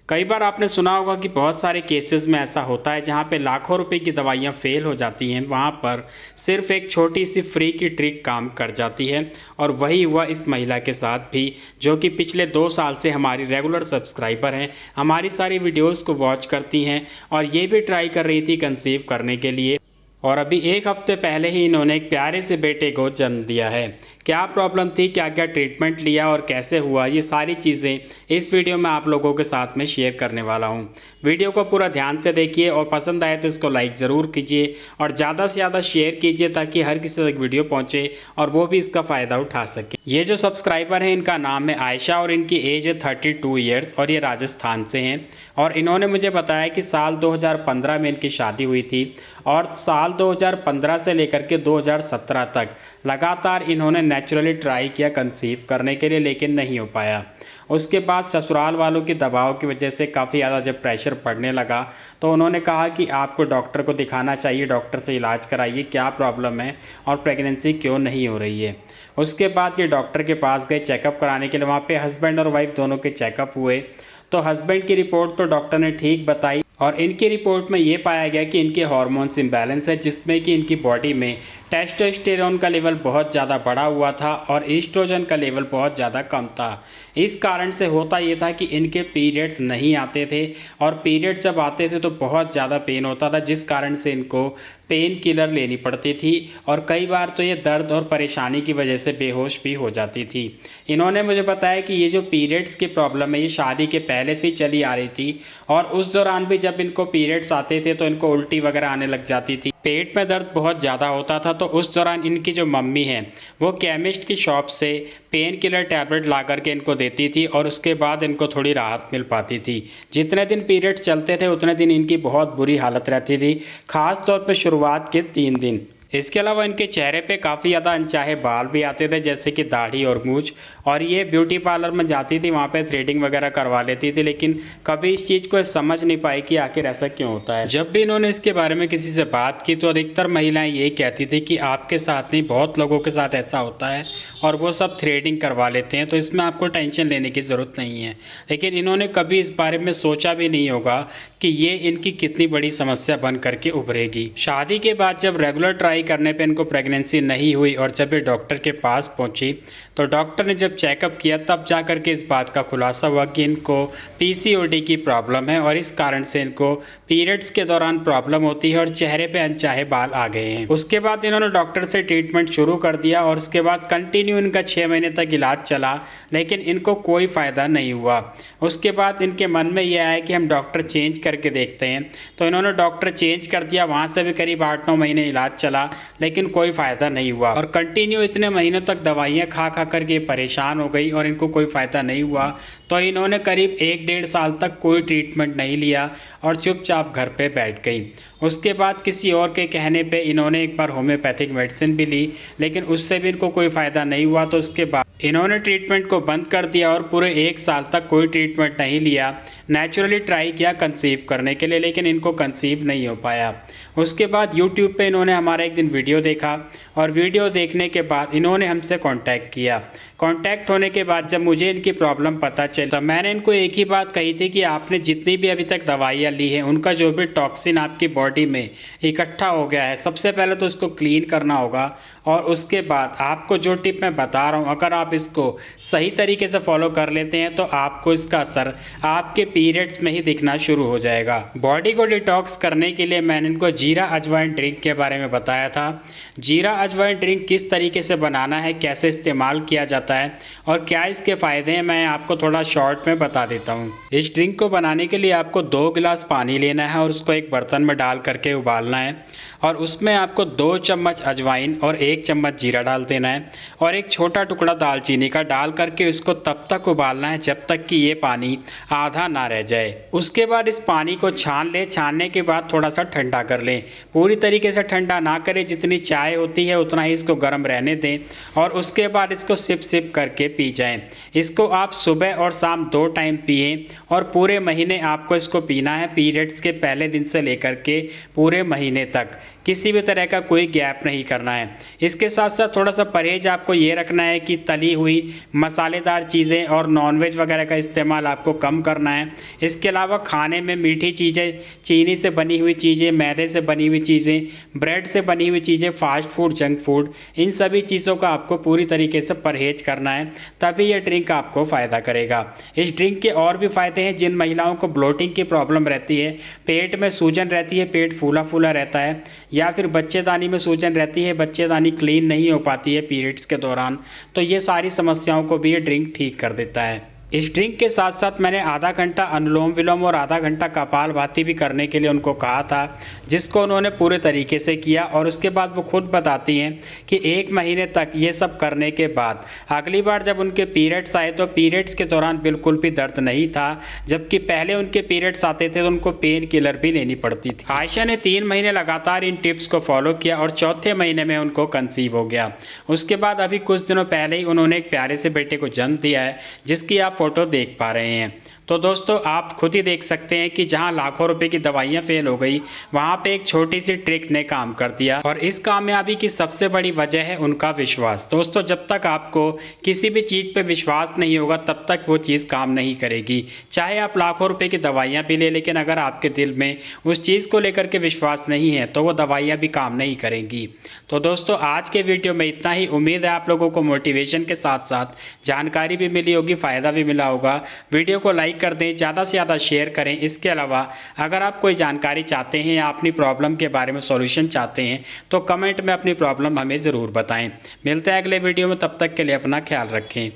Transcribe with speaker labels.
Speaker 1: कई बार आपने सुना होगा कि बहुत सारे केसेस में ऐसा होता है जहाँ पे लाखों रुपए की दवाइयाँ फेल हो जाती हैं, वहाँ पर सिर्फ एक छोटी सी फ्री की ट्रिक काम कर जाती है। और वही हुआ इस महिला के साथ भी, जो कि पिछले 2 साल से हमारी रेगुलर सब्सक्राइबर हैं, हमारी सारी वीडियोस को वॉच करती हैं और ये भी ट्राई कर रही थी कंसीव करने के लिए। और अभी 1 हफ्ते पहले ही इन्होंने एक प्यारे से बेटे को जन्म दिया है। क्या प्रॉब्लम थी, क्या क्या ट्रीटमेंट लिया और कैसे हुआ, ये सारी चीज़ें इस वीडियो में आप लोगों के साथ में शेयर करने वाला हूँ। वीडियो को पूरा ध्यान से देखिए और पसंद आए तो इसको लाइक ज़रूर कीजिए और ज़्यादा से ज़्यादा शेयर कीजिए ताकि हर किसी तक वीडियो पहुँचे और वो भी इसका फ़ायदा उठा सके। ये जो सब्सक्राइबर है इनका नाम है आयशा और इनकी एज है 32 ईयर्स और ये राजस्थान से हैं। और इन्होंने मुझे बताया कि साल 2015 में इनकी शादी हुई थी और साल 2015 से लेकर के 2017 तक लगातार इन्होंने नेचुरली ट्राई किया कंसीव करने के लिए, लेकिन नहीं हो पाया। उसके बाद ससुराल वालों के दबाव की वजह से काफ़ी ज़्यादा जब प्रेशर पड़ने लगा तो उन्होंने कहा कि आपको डॉक्टर को दिखाना चाहिए, डॉक्टर से इलाज कराइए, क्या प्रॉब्लम है और प्रेगनेंसी क्यों नहीं हो रही है। उसके बाद ये डॉक्टर के पास गए चेकअप कराने के लिए। वहाँ पे हस्बैंड और वाइफ दोनों के चेकअप हुए तो हस्बैंड की रिपोर्ट तो डॉक्टर ने ठीक बताई और इनकी रिपोर्ट में ये पाया गया कि इनके हार्मोन्स इम्बैलेंस है, जिसमें कि इनकी बॉडी में टेस्टोस्टेरोन का लेवल बहुत ज़्यादा बढ़ा हुआ था और ईस्ट्रोजन का लेवल बहुत ज़्यादा कम था। इस कारण से होता ये था कि इनके पीरियड्स नहीं आते थे और पीरियड्स जब आते थे तो बहुत ज़्यादा पेन होता था, जिस कारण से इनको पेन किलर लेनी पड़ती थी और कई बार तो ये दर्द और परेशानी की वजह से बेहोश भी हो जाती थी। इन्होंने मुझे बताया कि ये जो पीरियड्स की प्रॉब्लम है ये शादी के पहले से ही चली आ रही थी और उस दौरान भी जब इनको पीरियड्स आते थे तो इनको उल्टी वगैरह आने लग जाती थी, पेट में दर्द बहुत ज़्यादा होता था। तो उस दौरान इनकी जो मम्मी है वो केमिस्ट की शॉप से पेन किलर टैबलेट ला करके इनको देती थी और उसके बाद इनको थोड़ी राहत मिल पाती थी। जितने दिन पीरियड्स चलते थे उतने दिन इनकी बहुत बुरी हालत रहती थी, खास तौर पे शुरुआत के 3 दिन। इसके अलावा इनके चेहरे पे काफ़ी ज़्यादा अनचाहे बाल भी आते थे, जैसे कि दाढ़ी और मूंछ। और ये ब्यूटी पार्लर में जाती थी, वहाँ पे थ्रेडिंग वगैरह करवा लेती थी, लेकिन कभी इस चीज़ को समझ नहीं पाई कि आखिर ऐसा क्यों होता है। जब भी इन्होंने इसके बारे में किसी से बात की तो अधिकतर महिलाएं यही कहती थी कि आपके साथ नहीं, बहुत लोगों के साथ ऐसा होता है और वो सब थ्रेडिंग करवा लेते हैं, तो इसमें आपको टेंशन लेने की ज़रूरत नहीं है। लेकिन इन्होंने कभी इस बारे में सोचा भी नहीं होगा कि ये इनकी कितनी बड़ी समस्या बन करके उभरेगी। शादी के बाद जब रेगुलर ट्राई करने पे इनको प्रेगनेंसी नहीं हुई और जब ये डॉक्टर के पास पहुंची तो डॉक्टर ने जब चेकअप किया तब जा करके इस बात का खुलासा हुआ कि इनको पीसीओडी की प्रॉब्लम है और इस कारण से इनको पीरियड्स के दौरान प्रॉब्लम होती है और चेहरे पे अनचाहे बाल आ गए हैं। उसके बाद इन्होंने डॉक्टर से ट्रीटमेंट शुरू कर दिया और उसके बाद कंटिन्यू इनका 6 महीने तक इलाज चला, लेकिन इनको कोई फ़ायदा नहीं हुआ। उसके बाद इनके मन में यह आया कि हम डॉक्टर चेंज करके देखते हैं, तो इन्होंने डॉक्टर चेंज कर दिया। वहाँ से भी करीब 8-9 महीने इलाज चला, लेकिन कोई फ़ायदा नहीं हुआ और कंटिन्यू इतने महीनों तक दवाइयाँ खा खा करके परेशान हो गई और इनको कोई फ़ायदा नहीं हुआ। तो इन्होंने करीब 1-1.5 साल तक कोई ट्रीटमेंट नहीं लिया और चुपचाप घर पे बैठ गई। उसके बाद किसी और के कहने पे इन्होंने एक बार होम्योपैथिक मेडिसिन भी ली, लेकिन उससे भी इनको कोई फ़ायदा नहीं हुआ। तो उसके बाद इन्होंने ट्रीटमेंट को बंद कर दिया और पूरे 1 साल तक कोई ट्रीटमेंट नहीं लिया। नेचुरली ट्राई किया कंसीव करने के लिए, लेकिन इनको कंसीव नहीं हो पाया। उसके बाद यूट्यूब पे इन्होंने हमारा एक दिन वीडियो देखा और वीडियो देखने के बाद इन्होंने हमसे कांटेक्ट किया। कांटेक्ट होने के बाद जब मुझे इनकी प्रॉब्लम पता चली तो मैंने इनको एक ही बात कही थी कि आपने जितनी भी अभी तक दवाइयाँ ली हैं उनका जो भी टॉक्सिन आपकी बॉडी में इकट्ठा हो गया है, सबसे पहले तो उसको क्लीन करना होगा और उसके बाद आपको जो टिप मैं बता रहा हूँ अगर आप इसको सही तरीके से फॉलो कर लेते हैं तो आपको इसका असर आपके पीरियड्स में ही दिखना शुरू हो जाएगा। बॉडी को डिटॉक्स करने के लिए मैंने इनको जीरा अजवाइन ड्रिंक के बारे में बताया था। जीरा अजवाइन ड्रिंक किस तरीके से बनाना है, कैसे इस्तेमाल किया जाता है और क्या इसके फ़ायदे हैं, मैं आपको थोड़ा शॉर्ट में बता देता हूँ। इस ड्रिंक को बनाने के लिए आपको 2 गिलास पानी लेना है और उसको एक बर्तन में डाल करके उबालना है और उसमें आपको 2 चम्मच अजवाइन और 1 चम्मच जीरा डाल देना है और एक छोटा टुकड़ा दालचीनी का डाल करके इसको तब तक उबालना है जब तक कि ये पानी आधा ना रह जाए। उसके बाद इस पानी को छान लें, छानने के बाद थोड़ा सा ठंडा कर लें। पूरी तरीके से ठंडा ना करें, जितनी चाय होती है उतना ही इसको गर्म रहने दें और उसके बाद इसको सिप सिप करके पी जाएं। इसको आप सुबह और शाम 2 टाइम पिएं और पूरे महीने आपको इसको पीना है, पीरियड्स के पहले दिन से लेकर के पूरे महीने तक। किसी भी तरह का कोई गैप नहीं करना है। इसके साथ साथ थोड़ा सा परहेज आपको ये रखना है कि तली हुई मसालेदार चीज़ें और नॉनवेज वगैरह का इस्तेमाल आपको कम करना है। इसके अलावा खाने में मीठी चीज़ें, चीनी से बनी हुई चीज़ें, मैदे से बनी हुई चीज़ें, ब्रेड से बनी हुई चीज़ें, फास्ट फूड, जंक फूड, इन सभी चीज़ों का आपको पूरी तरीके से परहेज करना है, तभी ये ड्रिंक आपको फ़ायदा करेगा। इस ड्रिंक के और भी फ़ायदे हैं। जिन महिलाओं को ब्लोटिंग की प्रॉब्लम रहती है, पेट में सूजन रहती है, पेट फूला फूला रहता है, या फिर बच्चेदानी में सूजन रहती है, बच्चेदानी क्लीन नहीं हो पाती है पीरियड्स के दौरान, तो ये सारी समस्याओं को भी ये ड्रिंक ठीक कर देता है। इस ड्रिंक के साथ साथ मैंने आधा घंटा अनुलोम विलोम और आधा घंटा कपालभाति भी करने के लिए उनको कहा था, जिसको उन्होंने पूरे तरीके से किया। और उसके बाद वो खुद बताती हैं कि 1 महीने तक ये सब करने के बाद अगली बार जब उनके पीरियड्स आए तो पीरियड्स के दौरान बिल्कुल भी दर्द नहीं था, जबकि पहले उनके पीरियड्स आते थे तो उनको पेन किलर भी लेनी पड़ती थी। आयशा ने 3 महीने लगातार इन टिप्स को फॉलो किया और चौथे महीने में उनको कंसीव हो गया। उसके बाद अभी कुछ दिनों पहले ही उन्होंने एक प्यारे से बेटे को जन्म दिया है, जिसकी आप फोटो देख पा रहे हैं। तो दोस्तों, आप खुद ही देख सकते हैं कि जहां लाखों रुपए की दवाइयां फेल हो गई, वहां पे एक छोटी सी ट्रिक ने काम कर दिया। और इस कामयाबी की सबसे बड़ी वजह है उनका विश्वास। दोस्तों, जब तक आपको किसी भी चीज पे विश्वास नहीं होगा, तब तक वो चीज काम नहीं करेगी। चाहे आप लाखों रुपए की दवाइयां भी ले, लेकिन अगर आपके दिल में उस चीज को लेकर के विश्वास नहीं है, तो वो दवाइयां भी काम नहीं करेंगी। तो दोस्तों, आज के वीडियो में इतना ही। उम्मीद है आप लोगों को मोटिवेशन के साथ साथ जानकारी भी मिली होगी, फायदा भी मिला होगा। वीडियो को लाइक कर दें, ज़्यादा से ज़्यादा शेयर करें। इसके अलावा अगर आप कोई जानकारी चाहते हैं या अपनी प्रॉब्लम के बारे में सॉल्यूशन चाहते हैं, तो कमेंट में अपनी प्रॉब्लम हमें ज़रूर बताएं। मिलते हैं अगले वीडियो में, तब तक के लिए अपना ख्याल रखें।